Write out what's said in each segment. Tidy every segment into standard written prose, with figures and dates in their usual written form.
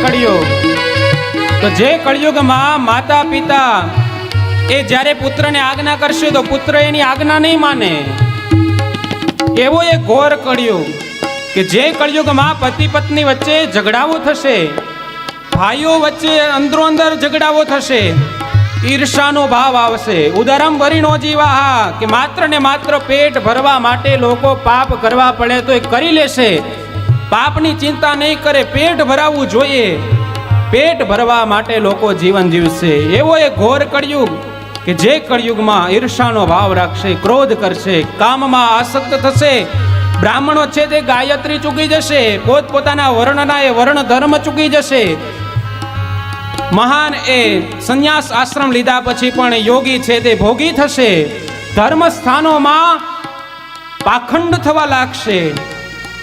કળિયુગ. તો જે કળિયુગમાં માતા પિતા એ જ્યારે પુત્રને આજ્ઞા કરશે તો પુત્ર એની આજ્ઞા નહીં માને, એવો એક ઘોર કળિયુગ કે જે કળિયુગમાં પતિ પત્ની વચ્ચે ઝઘડાઓ થશે, ભાઈઓ વચ્ચે અંદરો અંદર ઝઘડાઓ થશે, ઈર્ષાનો ભાવ આવશે. ઉદરમ વરીણો જીવાહા કે માત્ર ને માત્ર પેટ ભરવા માટે લોકો પાપ કરવા પડે તો એ કરી લેશે, પાપની ચિંતા નહીં કરે. પેટ ભરાવવું જોઈએ, પેટ ભરવા માટે લોકો જીવન જીવશે. એવો એક ઘોર કળિયુગ કે જે કળિયુગમાં ઈર્ષાનો ભાવ રાખશે, ક્રોધ કરશે, કામમાં આસક્ત થશે. બ્રાહ્મણો છે તે ગાયત્રી ચૂકી જશે, પોતપોતાના વર્ણના એ વર્ણ ધર્મ ચૂકી જશે. મહાન એ સંન્યાસ આશ્રમ લીધા પછી પણ યોગી છે તે ભોગી થશે. ધર્મ સ્થાનોમાં પાખંડ થવા લાગશે.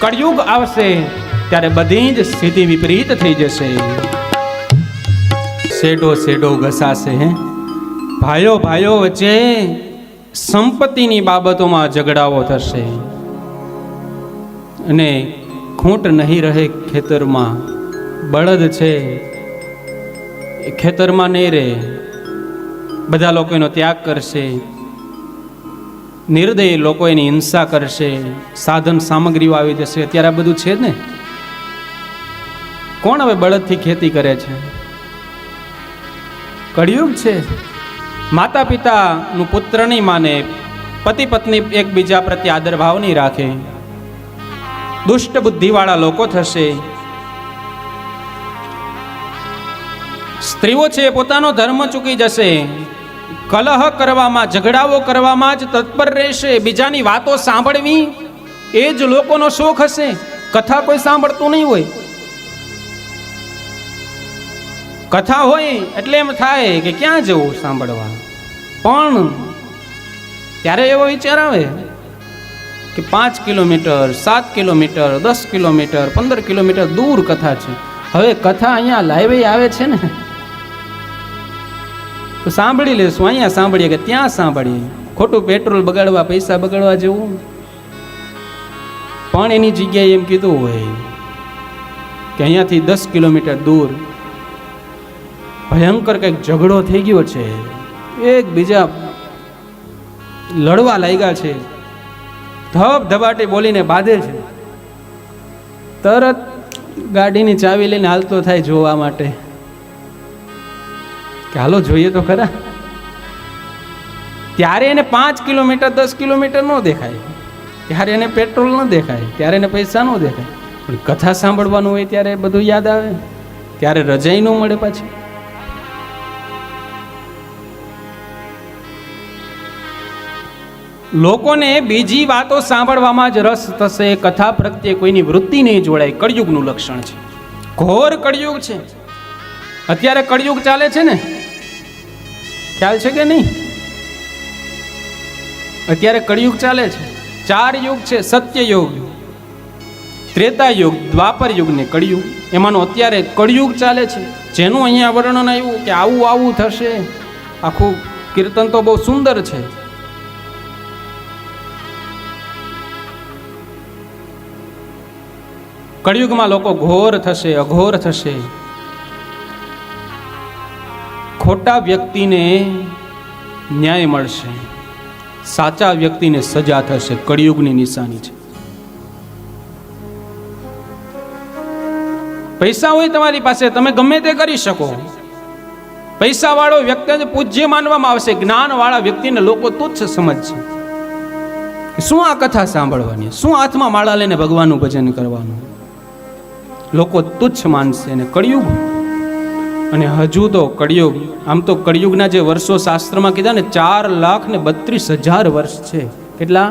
કળિયુગ આવશે ત્યારે બધી જ સ્થિતિ વિપરીત થઈ જશે. શેડો શેડો ઘસાશે. ભાઈઓ ભાઈઓ વચ્ચે સંપત્તિની બાબતોમાં ઝઘડાઓ થશે અને ખૂંટ નહીં રહે ખેતરમાં. બળદ છે એ ખેતરમાં નહીં રહે, બધા લોકો એનો ત્યાગ કરશે. નિર્દય લોકો એની હિંસા કરશે, સાધન સામગ્રીઓ આવી જશે. અત્યારે આ બધું છે જ ને. કોણ હવે બળદથી ખેતી કરે છે? કળિયુગ છે. માતા પિતાનું પુત્ર નહીં માને, પતિ પત્ની એકબીજા પ્રત્યે આદર ભાવ નહીં રાખે, દુષ્ટ બુદ્ધિવાળા લોકો થશે. સ્ત્રીઓ છે પોતાનો ધર્મ ચૂકી જશે, કલહ કરવામાં, ઝઘડાઓ કરવામાં જ તત્પર રહેશે. બીજાની વાતો સાંભળવી એ જ લોકોનો શોખ હશે. કથા કોઈ સાંભળતું નહીં હોય. કથા હોય એટલે એમ થાય કે ક્યાં જવું સાંભળવા, પણ ત્યારે એવો વિચાર આવે કે 5 કિલોમીટર, 7 કિલોમીટર, 10 કિલોમીટર, 15 કિલોમીટર દૂર કથા છે. હવે કથા અહીંયા લાઈવે આવે છે ને, તો સાંભળી લેશું. અહીંયા સાંભળીએ કે ત્યાં સાંભળીએ. ખોટું પેટ્રોલ બગાડવા, પૈસા બગાડવા જેવું. પણ એની જગ્યાએ એમ કીધું હોય કે અહીંયાથી 10 કિલોમીટર દૂર ભયંકર કંઈક ઝઘડો થઈ ગયો છે, એકબીજા લડવા લાગ્યા છે, ધબ ધબાટી બોલીને બાંધે છે. તરત ગાડીની ચાવી લઈને હાલતો થાય જોવા માટે કે હાલો જોઈએ તો ખરા. ત્યારે એને 5 કિલોમીટર 10 કિલોમીટર ન દેખાય, ત્યારે એને પેટ્રોલ ન દેખાય, ત્યારે એને પૈસા ન દેખાય. પણ કથા સાંભળવાનું હોય ત્યારે બધું યાદ આવે, ત્યારે રજાઈ ન મળે પાછી. લોકોને બીજી વાતો સાંભળવામાં જ રસ થશે, કથા પ્રત્યે કોઈની વૃત્તિ નહીં જોડાય. કળિયુગનું લક્ષણ છે, ઘોર કળિયુગ છે. અત્યારે કળિયુગ ચાલે છે ને, ખ્યાલ છે કે નહીં? અત્યારે કળિયુગ ચાલે છે. 4 યુગ છે: સત્યયુગ, ત્રેતાયુગ, દ્વાપર યુગ ને કળિયુગ. એમાંનો અત્યારે કળિયુગ ચાલે છે, જેનું અહીંયા વર્ણન આવ્યું કે આવું આવું થશે. આખું કીર્તન તો બહુ સુંદર છે. કળિયુગમાં લોકો ઘોર થશે, અઘોર થશે. ખોટા વ્યક્તિને ન્યાય મળશે, સાચા વ્યક્તિને સજા થશે. કળિયુગની નિશાની છે. પૈસા હોય તમારી પાસે, તમે ગમે તે કરી શકો. પૈસા વાળો વ્યક્તિને પૂજ્ય માનવામાં આવશે, જ્ઞાન વાળા વ્યક્તિને લોકો તુચ્છ સમજશે. શું આ કથા સાંભળવાની, શું હાથમાં માળા લઈને ભગવાનનું ભજન કરવાનું, લોકો તુચ્છ માનશે. અને કળિયુગ, અને હજુ તો કળિયુગ, આમ તો કળિયુગના જે વર્ષો શાસ્ત્રમાં કીધા ને 4,32,000 વર્ષ છે. કેટલા?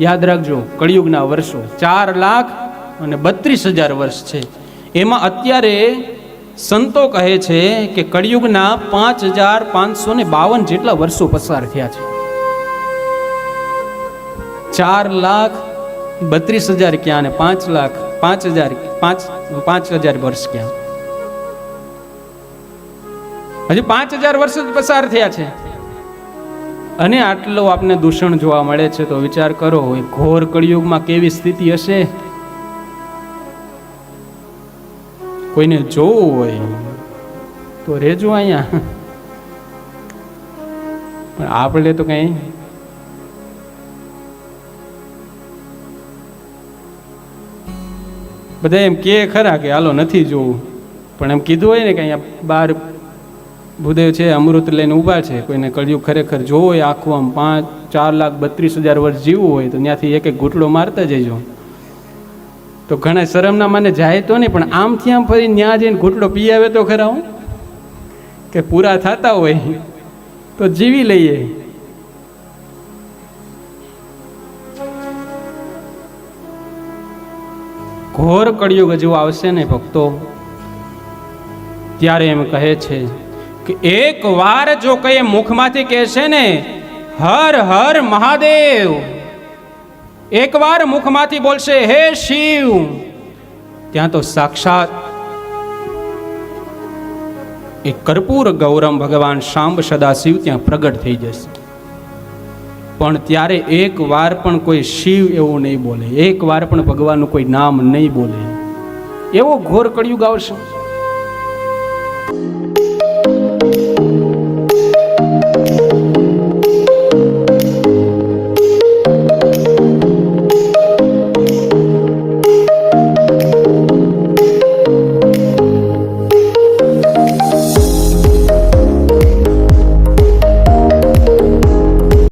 યાદ રાખજો, કળિયુગના વર્ષો 4,32,000 વર્ષ છે. એમાં અત્યારે સંતો કહે છે કે કળિયુગના 5,552 જેટલા વર્ષો પસાર થયા છે. 4,32,000 ક્યાં ને 5,000 વર્ષ ક્યાં? હજી 5,000 વર્ષ જ પસાર થયા છે. અને આટલો આપને દૂષણ જોવા મળે છે, તો વિચાર કરો ઘોર કળિયુગમાં કેવી સ્થિતિ હશે. કોઈને જોવું હોય તો રેજો અહીંયા, પણ આપણે તો કઈ બધા એમ કે ખરા કે હાલો નથી જોવું, પણ એમ કીધું હોય ને કે અહીંયા બાર ભૂદેવ છે અમૃત લઈને ઊભા છે, કોઈને કળિયુગ ખરેખર જોવો હોય આખું આમ 4,32,000 વર્ષ જીવવું હોય તો ત્યાંથી એક એક ઘૂંટડો મારતા જજો. તો ઘણા શરમના મને જાય તો નહીં, પણ આમથી આમ ફરી ત્યાં જઈને ઘૂંટડો પી આવે તો ખરા હું કે પૂરા થતા હોય તો જીવી લઈએ. ઘોર કળિયુગ હજુ આવશે ને ભક્તો, ત્યારે એમ કહે છે કે એક વાર જો કઈ મુખમાંથી કહેશે ને હર હર મહાદેવ, એક વાર મુખમાંથી બોલશે હે શિવ, ત્યાં તો સાક્ષાત એ કર્પૂર ગૌરમ ભગવાન શાંબ સદાશિવ ત્યાં પ્રગટ થઈ જશે. પણ ત્યારે એક વાર પણ કોઈ શિવ એવું નહીં બોલે, એક વાર પણ ભગવાનનું કોઈ નામ નહીં બોલે. એવો ઘોર કળિયુગ આવશે.